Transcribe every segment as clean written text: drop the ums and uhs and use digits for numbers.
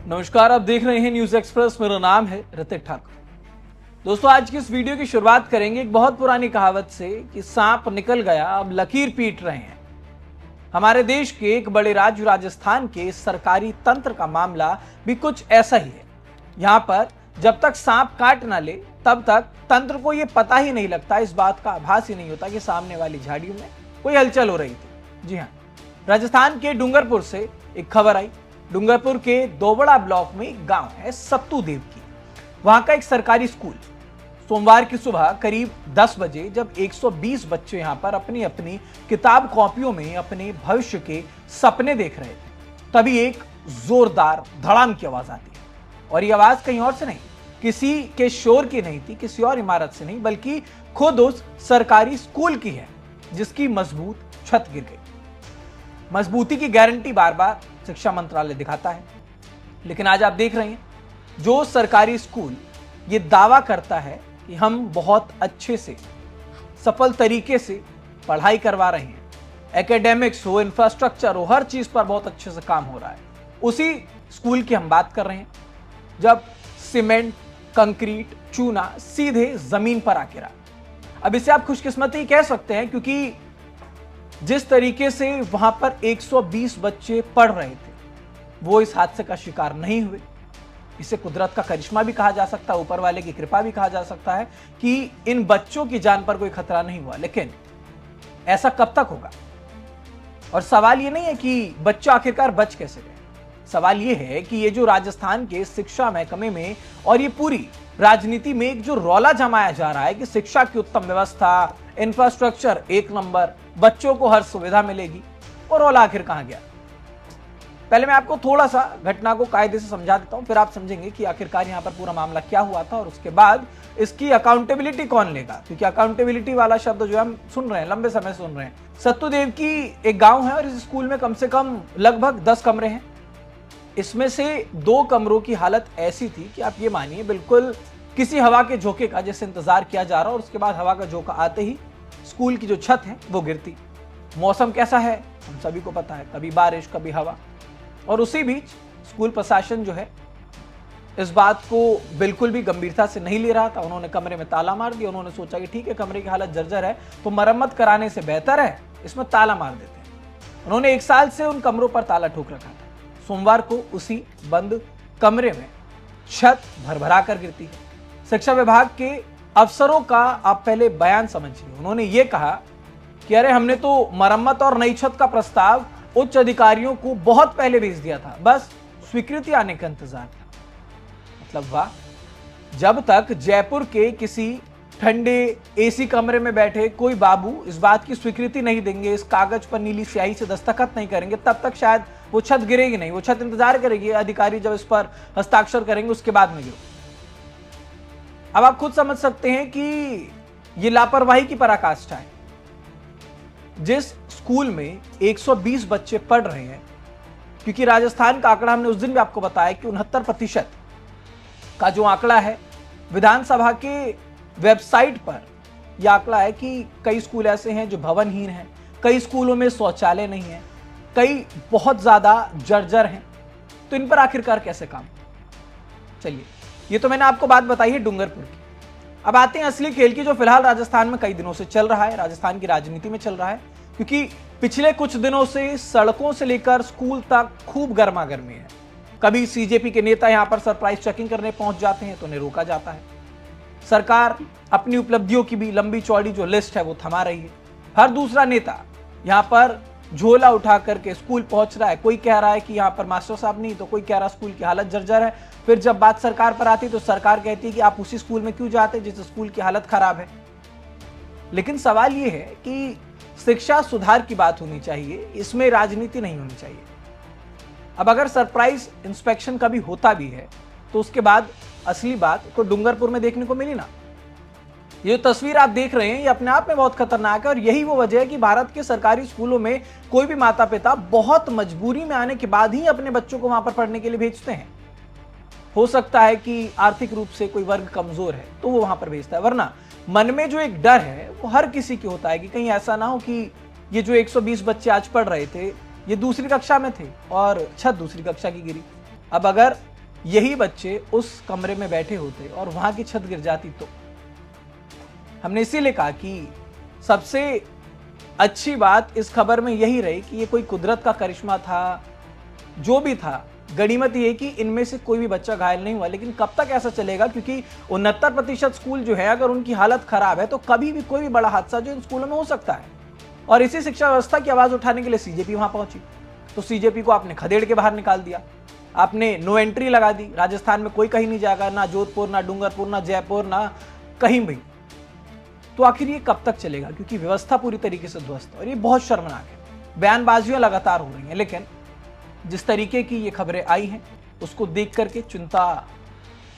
नमस्कार, आप देख रहे हैं न्यूज एक्सप्रेस। मेरा नाम है ऋतिक ठाकुर। दोस्तों, आज की इस वीडियो की शुरुआत करेंगे एक बहुत पुरानी कहावत से कि सांप निकल गया अब लकीर पीट रहे हैं। हमारे देश के एक बड़े राज्य राजस्थान के सरकारी तंत्र का मामला भी कुछ ऐसा ही है। यहाँ पर जब तक सांप काट ना ले तब तक तंत्र को यह पता ही नहीं लगता, इस बात का आभास ही नहीं होता कि सामने वाली झाड़ियों में कोई हलचल हो रही थी। जी हाँ, राजस्थान के डूंगरपुर से एक खबर आई। डूंगरपुर के दोबड़ा ब्लॉक में एक गांव है सत्तू देव की। वहां का एक सरकारी स्कूल सोमवार की सुबह करीब 10 बजे जब 120 बच्चे यहां पर अपनी अपनी किताब कॉपियों में अपने भविष्य के सपने देख रहे थे, तभी एक जोरदार धड़ाम की आवाज आती है। और ये आवाज कहीं और से नहीं, किसी के शोर की नहीं थी, किसी और इमारत से नहीं, बल्कि खुद उस सरकारी स्कूल की है जिसकी मजबूत छत गिर गई। मजबूती की गारंटी बार बार शिक्षा मंत्रालय दिखाता है, लेकिन आज आप देख रहे हैं जो सरकारी स्कूल ये दावा करता है कि हम बहुत अच्छे से सफल तरीके से पढ़ाई करवा रहे हैं, एकेडमिक्स हो, इंफ्रास्ट्रक्चर हो, हर चीज पर बहुत अच्छे से काम हो रहा है, उसी स्कूल की हम बात कर रहे हैं जब सीमेंट, कंक्रीट, चूना सीधे जमीन पर आके रहा। अब इसे आप खुशकिस्मती कह सकते हैं, क्योंकि जिस तरीके से वहां पर 120 बच्चे पढ़ रहे थे वो इस हादसे का शिकार नहीं हुए। इसे कुदरत का करिश्मा भी कहा जा सकता है, ऊपर वाले की कृपा भी कहा जा सकता है कि इन बच्चों की जान पर कोई खतरा नहीं हुआ। लेकिन ऐसा कब तक होगा? और सवाल ये नहीं है कि बच्चे आखिरकार बच कैसे गए, सवाल ये है कि ये जो राजस्थान के शिक्षा महकमे में और ये पूरी राजनीति में एक जो रौला जमाया जा रहा है कि शिक्षा की उत्तम व्यवस्था, इंफ्रास्ट्रक्चर एक नंबर, बच्चों को हर सुविधा मिलेगी, और रौला आखिर कहां गया? पहले मैं आपको थोड़ा सा घटना को कायदे से समझा देता हूं, फिर आप समझेंगे कि आखिरकार यहां पर पूरा मामला क्या हुआ था और उसके बाद इसकी अकाउंटेबिलिटी कौन लेगा, क्योंकि अकाउंटेबिलिटी वाला शब्द जो हम सुन रहे हैं, लंबे समय से सुन रहे हैं। सत्तूदेव की एक गांव है और इस स्कूल में कम से कम लगभग 10 कमरे हैं। इसमें से 2 कमरों की हालत ऐसी थी कि आप ये मानिए बिल्कुल किसी हवा के झोंके का जैसे इंतजार किया जा रहा, और उसके बाद हवा का झोंका आते ही स्कूल की जो छत है वो गिरती। मौसम कैसा है हम सभी को पता है, कभी बारिश कभी हवा, और उसी बीच स्कूल प्रशासन जो है इस बात को बिल्कुल भी गंभीरता से नहीं ले रहा था। उन्होंने कमरे में ताला मार दिया। उन्होंने सोचा कि ठीक है, कमरे की हालत जर्जर है तो मरम्मत कराने से बेहतर है इसमें ताला मार देते हैं। उन्होंने 1 साल से उन कमरों पर ताला ठोक रखा था। सोमवार को उसी बंद कमरे में छत भरभरा कर गिरती है। शिक्षा विभाग के अफसरों का आप पहले बयान समझिए। उन्होंने ये कहा कि अरे हमने तो मरम्मत और नई छत का प्रस्ताव उच्च अधिकारियों को बहुत पहले भेज दिया था, बस स्वीकृति आने का इंतजार था। मतलब वाह, जब तक जयपुर के किसी ठंडे एसी कमरे में बैठे कोई बाबू इस बात की स्वीकृति नहीं देंगे, इस कागज पर नीली स्याही से दस्तखत नहीं करेंगे, तब तक शायद वो छत गिरेगी नहीं। वो छत इंतजार करेगी, अधिकारी जब इस पर हस्ताक्षर करेंगे उसके बाद में गिरो। अब आप खुद समझ सकते हैं कि ये लापरवाही की पराकाष्ठा है। जिस स्कूल में 120 बच्चे पढ़ रहे हैं, क्योंकि राजस्थान का आंकड़ा हमने उस दिन भी आपको बताया कि 69% का जो आंकड़ा है विधानसभा के वेबसाइट पर यह आंकड़ा है कि कई स्कूल ऐसे हैं जो भवनहीन हैं, कई स्कूलों में शौचालय नहीं है, कई बहुत ज्यादा जर्जर हैं। तो इन पर आखिरकार कैसे काम? चलिए, ये तो मैंने आपको बात बताई है डूंगरपुर की। अब आते हैं असली खेल की, जो फिलहाल राजस्थान में कई दिनों से चल रहा है, राजस्थान की राजनीति में चल रहा है। क्योंकि पिछले कुछ दिनों से सड़कों से लेकर स्कूल तक खूब गर्मा गर्मी है। कभी सीजेपी के नेता यहां पर सरप्राइज चेकिंग करने पहुंच जाते हैं तो उन्हें रोका जाता है। सरकार अपनी उपलब्धियों की भी लंबी चौड़ी जो लिस्ट है वो थमा रही है। हर दूसरा नेता यहां पर झोला उठा करके स्कूल पहुंच रहा है। कोई कह रहा है कि यहां पर मास्टर साहब नहीं, तो कोई कह रहा है स्कूल की हालत जर्जर है। फिर जब बात सरकार पर आती तो सरकार कहती है कि आप उसी स्कूल में क्यों जाते जिस स्कूल की हालत खराब है। लेकिन सवाल यह है कि शिक्षा सुधार की बात होनी चाहिए, इसमें राजनीति नहीं होनी चाहिए। अब अगर सरप्राइज इंस्पेक्शन कभी होता भी है तो उसके बाद असली बात तो डूंगरपुर में देखने को मिली ना। ये तस्वीर आप देख रहे हैं ये अपने आप में बहुत खतरनाक है, और यही वो वजह है कि भारत के सरकारी स्कूलों में कोई भी माता पिता बहुत मजबूरी में आने के बाद ही अपने बच्चों को वहां पर पढ़ने के लिए भेजते हैं। हो सकता है कि आर्थिक रूप से कोई वर्ग कमजोर है तो वो वहां पर भेजता है, वरना मन में जो एक डर है वो हर किसी की होता है कि कहीं ऐसा ना हो कि ये जो 120 बच्चे आज पढ़ रहे थे ये दूसरी कक्षा में थे और छत दूसरी कक्षा की गिरी। अब अगर यही बच्चे उस कमरे में बैठे होते और वहां की छत गिर जाती तो। हमने इसीलिए कहा कि सबसे अच्छी बात इस खबर में यही रही कि ये कोई कुदरत का करिश्मा था, जो भी था, गनीमत ये कि इनमें से कोई भी बच्चा घायल नहीं हुआ। लेकिन कब तक ऐसा चलेगा, क्योंकि 69% स्कूल जो है अगर उनकी हालत खराब है तो कभी भी कोई भी बड़ा हादसा जो इन स्कूलों में हो सकता है। और इसी शिक्षा व्यवस्था की आवाज उठाने के लिए सीजेपी वहां पहुंची, तो सीजेपी को आपने खदेड़ के बाहर निकाल दिया, आपने नो एंट्री लगा दी। राजस्थान में कोई कहीं नहीं जाएगा, ना जोधपुर, ना डूंगरपुर, ना जयपुर, ना कहीं भी। तो आखिर ये कब तक चलेगा, क्योंकि व्यवस्था पूरी तरीके से ध्वस्त है और ये बहुत शर्मनाक है। बयानबाजियां लगातार हो रही हैं, लेकिन जिस तरीके की ये खबरें आई हैं उसको देख करके चिंता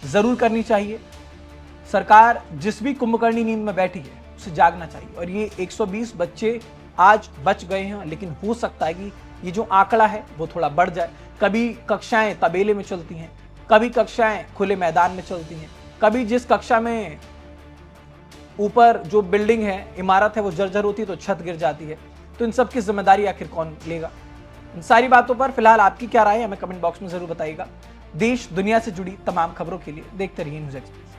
जरूर करनी चाहिए। सरकार जिस भी कुंभकर्णी नींद में बैठी है उसे जागना चाहिए। और ये 120 बच्चे आज बच गए हैं, लेकिन हो सकता है कि ये जो आंकड़ा है वो थोड़ा बढ़ जाए। कभी कक्षाएं तबेले में चलती हैं, कभी कक्षाएं खुले मैदान में चलती हैं, कभी जिस कक्षा में ऊपर जो बिल्डिंग है, इमारत है, वो जर्जर होती है तो छत गिर जाती है। तो इन सब की जिम्मेदारी आखिर कौन लेगा? इन सारी बातों पर फिलहाल आपकी क्या राय है हमें कमेंट बॉक्स में जरूर बताइएगा। देश दुनिया से जुड़ी तमाम खबरों के लिए देखते रहिए न्यूज़ एक्सप्रेस।